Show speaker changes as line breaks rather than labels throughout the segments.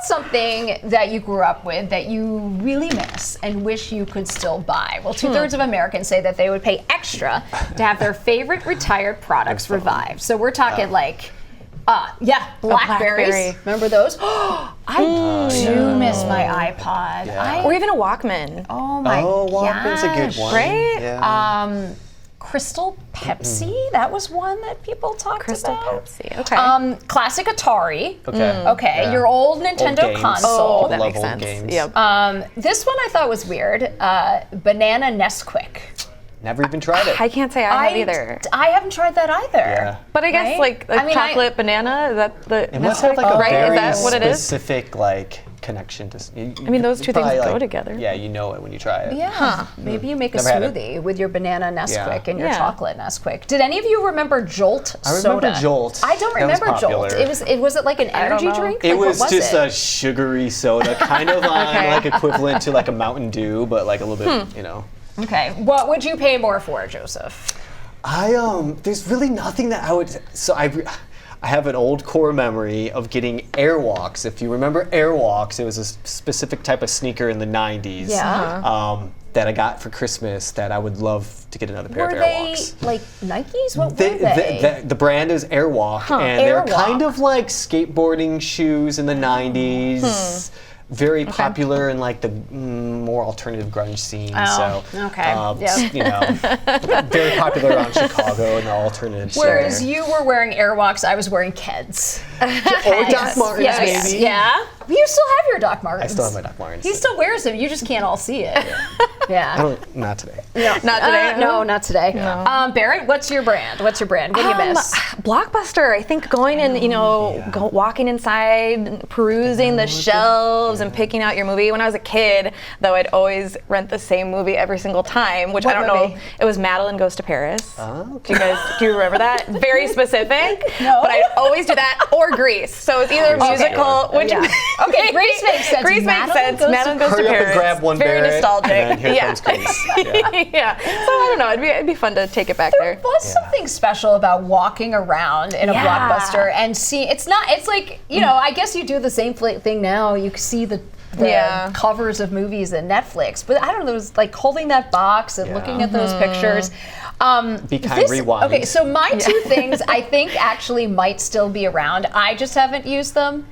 What's something that you grew up with that you really miss and wish you could still buy? Well, 2/3 of Americans say that they would pay extra to have their favorite retired products revived. So we're talking blackberries.
Blackberry.
Remember those? I do miss my iPod.
Or even a Walkman.
Oh my gosh.
Walkman's a good one.
Right?
Yeah.
Crystal Pepsi, that was one that people talked
Crystal
about.
Pepsi, okay.
Classic Atari.
Okay.
Okay,
Yeah.
your old Nintendo
games.
console.
Oh, that makes
Love old
sense.
games.
Yep.
This one I thought was weird. Banana Nesquik.
Never even tried it.
I can't say I have either.
I haven't tried that either.
Yeah.
But I guess
Right?
like chocolate banana, is that the
It must have like a
right?
very
Is that what it is?
specific like connection to.
I mean, those two things
probably,
go together.
Yeah, you know it when you try it.
Yeah. Maybe you make a
Never had it.
smoothie with your banana Nesquik and your
Yeah.
chocolate Nesquik. Did any of you remember Jolt
I remember
soda?
Jolt.
I don't
That was
remember Jolt.
popular.
Was it like an energy
know.
drink?
It
Like, what
was just
it?
a sugary soda, kind of on like equivalent to like a Mountain Dew, but like a little bit, you know.
Okay. What would you pay more for, Joseph?
There's really nothing that I would. So I have an old core memory of getting Airwalks. If you remember Airwalks, it was a specific type of sneaker in the 90s.
Yeah.
That I got for Christmas that I would love to get another pair
Were
of
they
Airwalks.
like Nikes? What were they?
The brand is Airwalk, and they're
Airwalk.
kind of like skateboarding shoes in the 90s. Very popular in like the more alternative grunge scene.
Oh,
so,
okay. Yep.
you know, very popular around Chicago and the alternative scene.
Whereas you were wearing Airwalks, I was wearing Keds.
Or Doc Martens,
Yes.
maybe.
Yeah. You still have your Doc Martens.
I still have my Doc Martens.
He still wears them. You just can't all see it. Yeah.
I don't, not today.
No,
Not today?
no, not today. Barrett, what's your brand? What do you miss?
Blockbuster. I think going and walking inside, perusing the shelves, and picking out your movie. When I was a kid, though, I'd always rent the same movie every single time, which
What
I don't
movie?
know. It was Madeline Goes to Paris.
Oh,
Do you remember that? Very specific.
No.
But I'd always do that or Grease. So it's either a musical, which
Okay, Grease makes sense.
Grease makes sense. Madeline Goes to
Hurry up
Paris.
and grab one,
Very
Barrett,
nostalgic.
and then here
yeah.
comes Grease. Yeah.
Yeah. So I don't know. It'd be fun to take it back there.
There was something special about walking around in a Blockbuster and see. It's like, I guess you do the same thing now. You see the covers of movies and Netflix, but I don't know. It was like holding that box and looking at those pictures.
Be kind, rewind.
Okay, so my two things I think actually might still be around. I just haven't used them.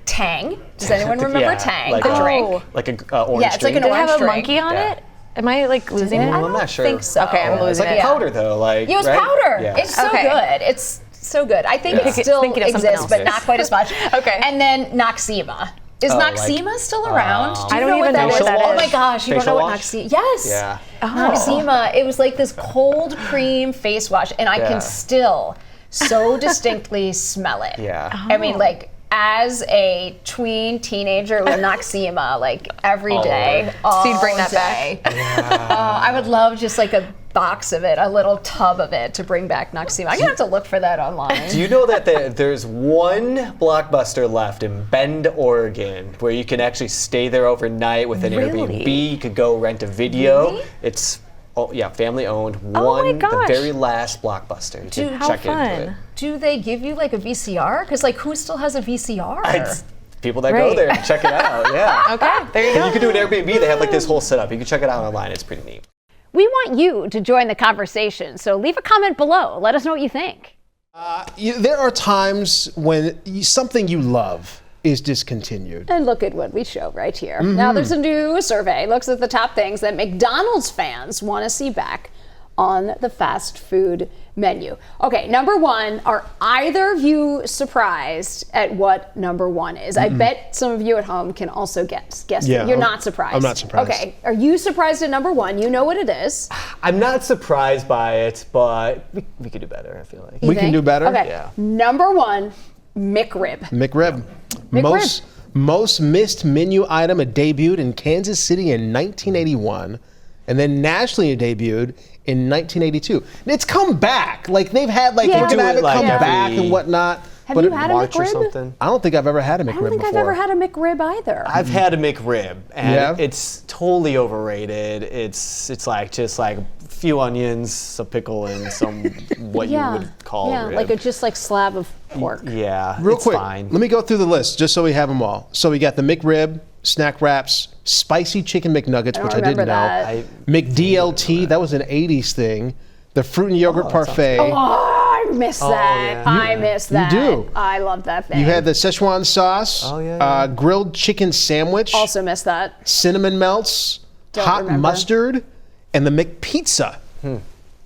Tang. Does anyone remember Tang?
Like
The drink.
Like a orange
Yeah, it's like
drink.
an
Did it have a
drink.
monkey on
Yeah.
it? Am I like losing it?
I'm not sure.
think so.
Okay, I'm
It's
losing
like
it.
powder though, like
It was
right?
powder.
Yeah.
It's so
Okay.
good. It's so good. I think it still
Thinking of something
exists, but
else.
not quite as much.
Okay.
And then Noxema. Is
like,
Noxema still around? Do you
I don't
know what
even know
that
what
is?
that
Oh
is.
my gosh, you don't know
Facial
what
wash?
Noxema? Yes.
Yeah.
Noxema. It was like this cold cream face wash, and I
Yeah.
can still so distinctly smell it.
Yeah.
I mean, like, as a tween teenager with Noxema, like every day, all
So you'd bring that
day. I would love just like a box of it, a little tub of it to bring back Noxema. I'm gonna have to look for that online.
Do you know that there's one Blockbuster left in Bend, Oregon, where you can actually stay there overnight with an
Really?
Airbnb? You could go rent a video.
Really?
It's family owned.
Oh my
the
gosh.
very last Blockbuster. You can
How
check into
fun.
it.
Do they give you like a VCR? Because like, who still has a VCR?
It's people that
Right.
go there and check it out. Yeah.
Okay, there you
And
go.
you can do an Airbnb. They have like this whole setup. You can check it out online. It's pretty neat.
We want you to join the conversation, so leave a comment below. Let us know what you think.
There are times when something you love is discontinued.
And look at what we show right here. Now there's a new survey, looks at the top things that McDonald's fans want to see back on the fast food menu. Okay, number one, are either of you surprised at what number one is? I bet some of you at home can also guess
Yeah,
it. You're not surprised.
I'm not surprised.
Okay, are you surprised at number one? You know what it is.
I'm not surprised by it, but we could do better, I feel like.
We can do better?
Okay,
Yeah.
number one, McRib.
McRib. Most missed menu item. It debuted in Kansas City in 1981, and then nationally it debuted in 1982. And it's come back. Like they've had like
Yeah.
we're gonna have it
Like
come back
every-
and whatnot.
Have
but
you
it-
had a
March or
McRib?
something.
I don't think I've ever had a McRib
I don't think
before.
I've ever had a McRib either.
I've had a McRib, and
Yeah?
it's totally overrated. It's like just like a few onions, a pickle, and some what you would call a rib.
like a just like slab of pork.
Yeah,
Real
it's
quick,
fine.
let me go through the list just so we have them all. So we got the McRib, snack wraps, spicy chicken McNuggets, which I didn't
remember
know.
that.
McDLT, that was an 80s thing. The fruit and yogurt parfait.
Oh, I miss that.
yeah.
I miss that.
do.
I love that thing.
You had the Szechuan sauce,
Oh, yeah.
grilled chicken sandwich,
also miss that.
cinnamon melts,
Don't
hot
remember.
mustard, and the McPizza.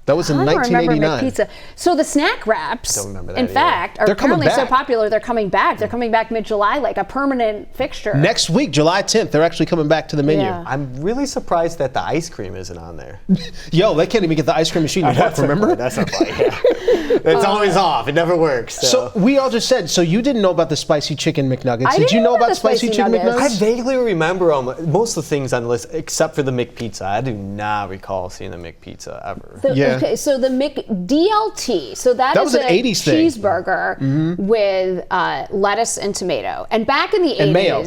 That was in
I don't remember
1989.
McPizza. So the snack wraps,
Don't remember that
in
either.
fact, are
They're coming
apparently so
back.
popular. They're coming back. They're coming back mid-July, like a permanent fixture.
Next week, July 10th, they're actually coming back to the menu.
Yeah.
I'm really surprised that the ice cream isn't on there.
Yo, they can't even get the ice cream machine to work, remember?
That's not funny. Yeah. It's always off. It never works.
So we all just said, so you didn't know about the spicy chicken McNuggets.
I
Did
didn't
you know
know about
about
the
spicy
spicy
chicken
nuggets.
I
McNuggets?
vaguely remember most of the things on the list, except for the McPizza. I do not recall seeing the McPizza ever.
Yeah.
Okay, so the McDLT, so that
That
is
was an
a
80s thing.
cheeseburger with lettuce and tomato. And back in the 80s,
And mayo.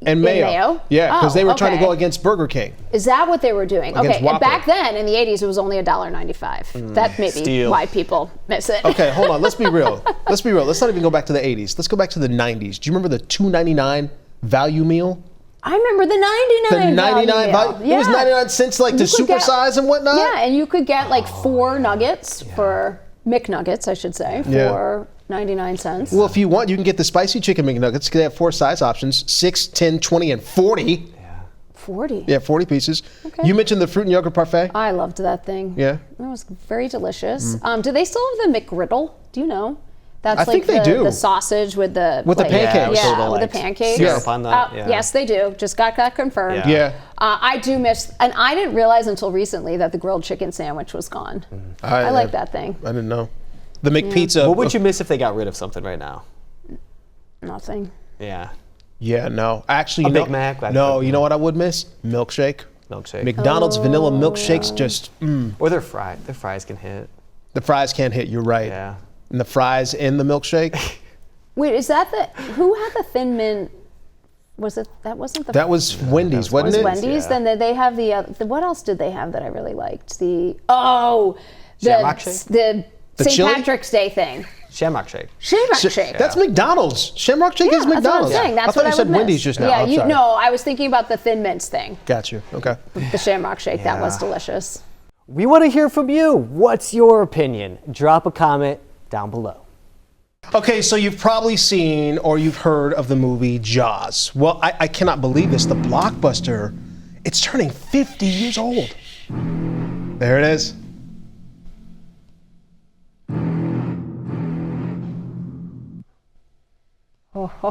And mayo.
mayo?
Yeah, because they were trying to
okay.
go against Burger King.
is that what they were doing?
Against
Okay,
Whopper.
and back then in the 80s, it was only $1.95. That may be
steal.
why people miss it.
Okay, hold on. Let's be real. Let's be real. Let's not even go back to the 80s. Let's go back to the 90s. Do you remember the $2.99 value meal?
I remember the 99
The 99 value. It was 99 cents like to
You could get-
supersize and whatnot.
Yeah, and you could get like 4 nuggets for McNuggets, I should say,
Yeah.
for 99 cents.
Well, if you want, you can get the spicy chicken McNuggets. They have 4 size options: 6, 10, 20, and 40.
40.
Yeah, 40 pieces.
Okay.
You mentioned the fruit and yogurt parfait.
I loved that thing.
Yeah.
It was very delicious. Do they still have the McGriddle? Do you know? That's
I
like
think they do.
the sausage with the
With the
like-
pancakes.
Yeah,
Yeah,
with the
like
pancakes.
syrup on that, yeah.
Yes, they do. Just got that confirmed.
Yeah.
Yeah.
I do miss, and I didn't realize until recently that the grilled chicken sandwich was gone. I like that thing.
I didn't know. The McPizza.
What would you miss if they got rid of something right now?
Nothing.
Yeah.
Yeah, no. Actually, you
A
know.
Big Mac, like
No,
Big
you know
Mac.
what I would miss? Milkshake.
Milkshake.
McDonald's vanilla milkshakes just.
Or their fries. Their fries can hit.
The fries can't hit. You're right.
Yeah.
And the fries in the milkshake.
Wait, is that who had the thin mint? Was it, that wasn't the
That was Wendy's, wasn't
was
it?
Wendy's?
Yeah.
Then they have what else did they have that I really liked? The
Shamrock shake?
the
The
St.
chili?
Patrick's Day thing.
Shamrock shake.
Shamrock shake.
That's McDonald's. Shamrock shake
Yeah,
is
that's what I'm
McDonald's.
saying. That's
I thought
what
you
I
said
would miss.
Wendy's just now.
Yeah,
I'm sorry.
no, I was thinking about the Thin Mints thing.
Got you. Okay.
The Shamrock shake. That was
Yeah.
delicious.
We want to hear from you. What's your opinion? Drop a comment down below.
Okay, so you've probably seen or you've heard of the movie Jaws. Well, I cannot believe this. The blockbuster, it's turning 50 years old. There it is.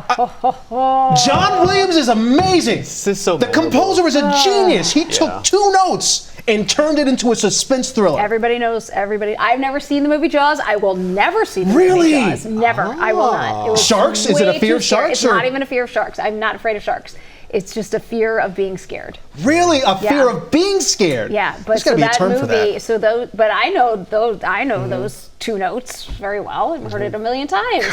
John Williams is amazing.
This is so
The
memorable.
composer is a genius. He
Yeah.
took 2 notes and turned it into a suspense thriller.
Everybody knows everybody. I've never seen the movie Jaws. I will never see the
Really?
movie Jaws. Never. I will not. It was
Sharks? Is it a
way
fear
too
of
scary.
sharks,
It's
or-
not even a fear of sharks. I'm not afraid of sharks. It's just a fear of being scared.
Really? A fear
Yeah.
of being scared?
Yeah, but
There's got to
so
be a
that
term
movie.
for that.
So those, but I know those. I know
Mm-hmm.
those 2 notes very well. I've heard it a million times.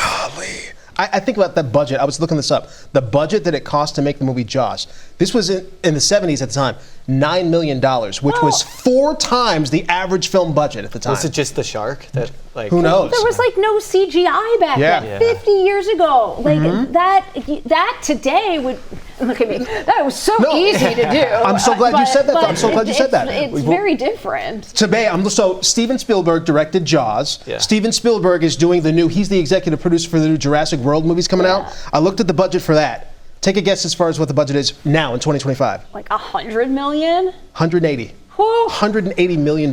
I think about that budget. I was looking this up. The budget that it cost to make the movie Jaws. This was in the 70s at the time. $9 million, which was 4 times the average film budget at the time.
Was it just the shark that like?
Who knows?
There was like no CGI back
Yeah.
then.
Yeah.
50 years ago. Like that today would look at me. That was so
No.
easy to do.
I'm so glad you said that.
but
I'm so glad you said that.
It's very different.
Today, so Steven Spielberg directed Jaws.
Yeah.
Steven Spielberg is doing he's the executive producer for the new Jurassic World movies coming out. I looked at the budget for that. Take a guess as far as what the budget is now in 2025.
Like 100 million.
180.
Whew.
$180 million.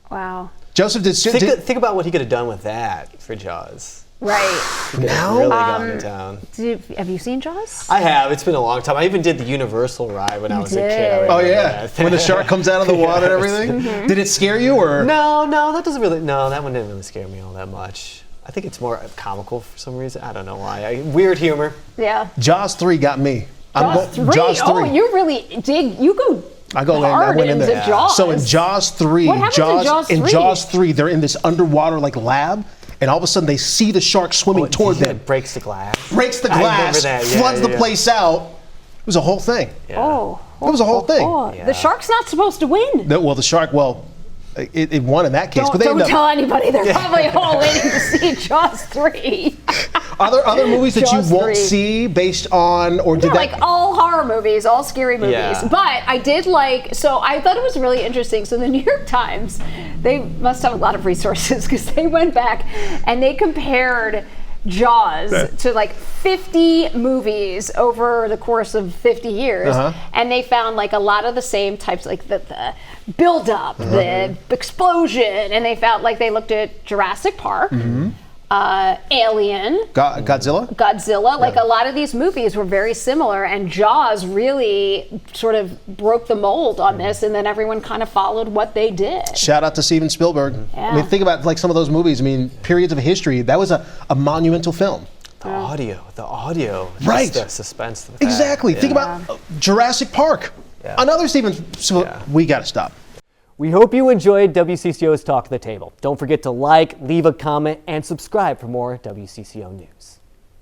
Wow.
Joseph,
Think about what he could have done with that for Jaws.
Right.
now?
Really gone to town.
Have you seen Jaws?
I have. It's been a long time. I even did the Universal ride when I was a kid. I
did.
Oh
remember
yeah,
that.
when the shark comes out of the water and everything. Did it scare you or?
No, that doesn't really. No, that one didn't really scare me all that much. I think it's more comical for some reason. I don't know why. Weird humor.
Yeah.
Jaws 3 got me.
Jaws 3.
Jaws 3.
Oh, you really dig. You go.
I go in. I
hard
went in
into
there.
Jaws.
So in Jaws 3,
What happens in Jaws 3?
they're in this underwater lab, and all of a sudden they see the shark swimming toward
He,
them.
breaks the glass.
Breaks the
I remember
glass,
that, yeah,
floods the
yeah.
place out. It was a whole thing.
Yeah.
Oh.
It was a whole thing.
The shark's not supposed to win.
The shark. Well, it won in that case.
Don't,
but they
don't
end up,
tell anybody. They're probably all waiting to see Jaws 3.
Are there other movies that
Jaws
you won't
3.
see based on, or did
They're
that?
like all horror movies, all scary movies.
Yeah.
But I did like, so I thought it was really interesting. So the New York Times, they must have a lot of resources because they went back and they compared Jaws to like 50 movies over the course of 50 years. And they found like a lot of the same types, like the build-up, the explosion. And they found like they looked at Jurassic Park, Alien,
Godzilla?
like a lot of these movies were very similar, and Jaws really sort of broke the mold on this, and then everyone kind of followed what they did.
Shout out to Steven Spielberg. I mean, think about like some of those movies. I mean, periods of history. That was a monumental film.
The audio.
Right.
Just the suspense. Of
Exactly.
that.
Think about Jurassic Park. Another Steven. So we got to stop.
We hope you enjoyed WCCO's Talk of the Table. Don't forget to like, leave a comment, and subscribe for more WCCO news.